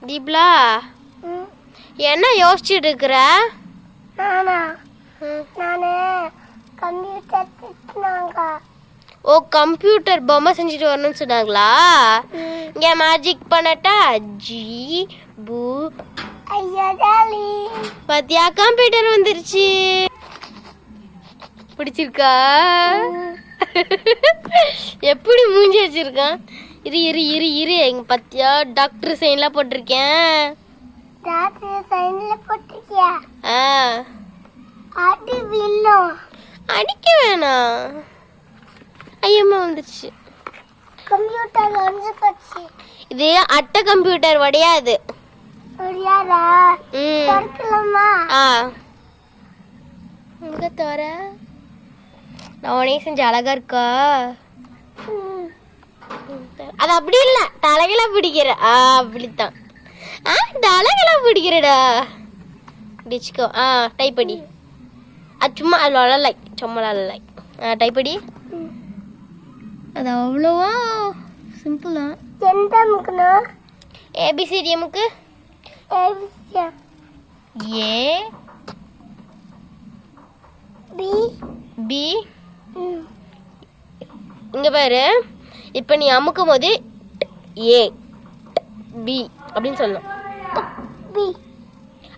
தீப்லா என்ன யோசிச்சுட்டு இருக்கிற? ஓ கம்ப்யூட்டர் பொம்மை செஞ்சுட்டு வரணும்னு சொன்னாங்களா? இங்க மேஜிக் பண்ணட்டா? ஜி பூ பாத்தியா கம்ப்யூட்டர் வந்துருச்சு. பிடிச்சிருக்கா? எப்படி மூஞ்சி வச்சிருக்கான்? இரு இரு இரு இரு எங்க பத்தியா டாக்டர் சைன்லாம் போட்டிருக்கேன். அடிக்க வேணாம். ஐயம்மா வந்துருச்சு. இது அட்டை கம்ப்யூட்டர் வடையாது. முகத்தோர நானே செஞ்ச அழகா இருக்கா? அது அப்படி இல்ல, தலைகளா பிடிக்கிற. அப்படித்தான் தலைகளா பிடிக்கிறடா. டிச்சுக்கோ. டைப் அடி. அது சும்மா அவ்வளோ சும்மா டைப் அடி. அது அவ்வளோவா சிம்பிள் தான். எந்த முக்கணும்? ஏபிசிடி முக்கு. ஏ பி பி. இங்க பாரு, இப்போ நீ அமுக்கும் போது ஏ பி அப்படின்னு சொல்லணும். பி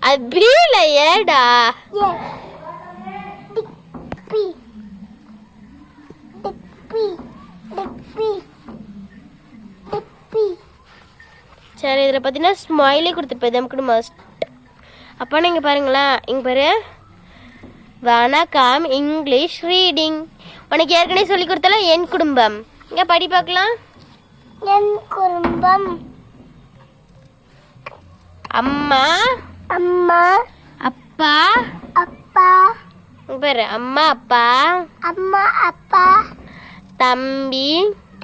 அது பில ஏடா. பி பி பி பி. சரி, இதில் பார்த்தீங்கன்னா ஸ்மைலே கொடுத்துருப்பேன். நமக்கு மஸ்ட். அப்போ நீங்கள் பாருங்களேன், இங்கே பாரு, வணக்கம் இங்கிலீஷ் ரீடிங். உனக்கு ஏற்கனவே சொல்லி கொடுத்தால என் குடும்பம். இங்கே படி பார்க்கலாம். என் குடும்பம். அம்மா அம்மா அப்பா அப்பா. இங்கே பாரு, அம்மா அப்பா அம்மா அப்பா. தம்பி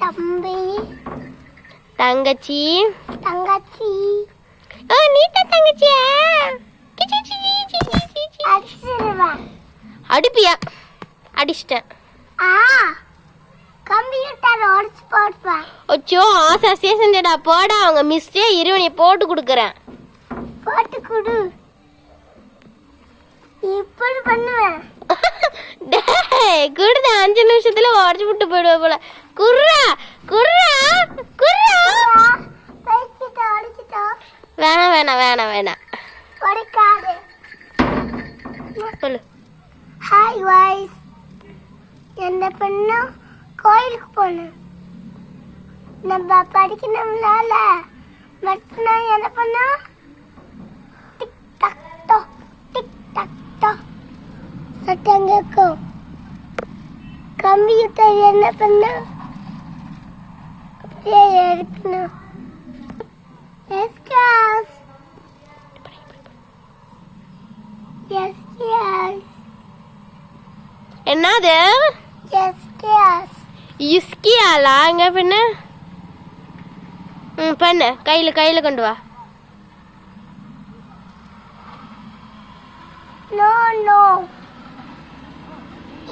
தம்பி தங்கச்சி தங்கச்சி. ஓ நீ தான் தங்கச்சியா? அடிப்பியா? அடிச்சிட்டேன். கம்ப்யூட்டர் உடைச்சு போடுப்பேன். ஓச்சோ ஆசாசியா செஞ்சடா. போடா, அவங்க மிஸ்டே இருவனி போட்டு கொடுக்குறேன். போட்டு கொடு. இப்படி பண்ணுவேன். குடுத 5 நிமிஷத்துல உடச்சு விட்டு போயிடுவ போல. குர்ரா குர்ரா குர்ரா. வேணாம் வேணாம் வேணாம் வேணாம். படிக்காது. சொல்லு. Hi voice. என்ன பண்ணா? கோயிலுக்கு போனேன். நம்ம படிக்கணும்னால மட்டும் நான் என்ன பண்ணா? Tic tac toe tic tac toe சத்தம் கேட்கும். கம்ப்யூட்டர் என்ன பண்ணா? அப்படியே எடுக்கணும். எஸ் கிளாஸ். எஸ் கிளாஸ். என்னது? எஸ் கிளாஸ். இஸ்கியாலா? இங்க பண்ணு. பண்ணு. கையில கொண்டு வா. No no.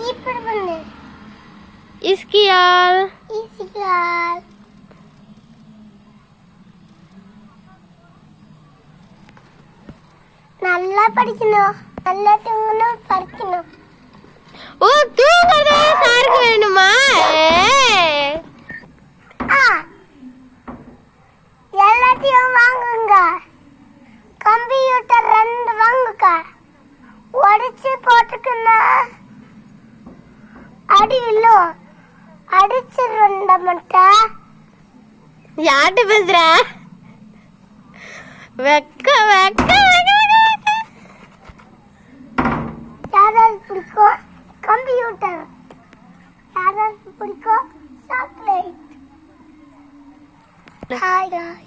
இப்படி பண்ணு. இஸ்கியால். இஸ்கியால். நல்லா படிக்கணும். நல்லா தூங்கணும். படிக்கணும். ஓ தூங்குறது சாருக்கு வேணுமா? எல்லாத்தையும் வாங்குங்க. கம்ப்யூட்டர் 2 வாங்குங்க. உடைச்சு போட்டுக்குன்னா அடி வில்லும். அடிச்சிருந்த மட்டும். யார்கிட்ட பேசுற? வெக்க வெக்க. யாராவது பிடிக்கும் கம்ப்யூட்டர்? யாராவது பிடிக்கும் சாக்லேட்? Hi guys.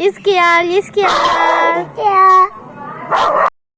இஸ்கியால் இஸ்கியால்.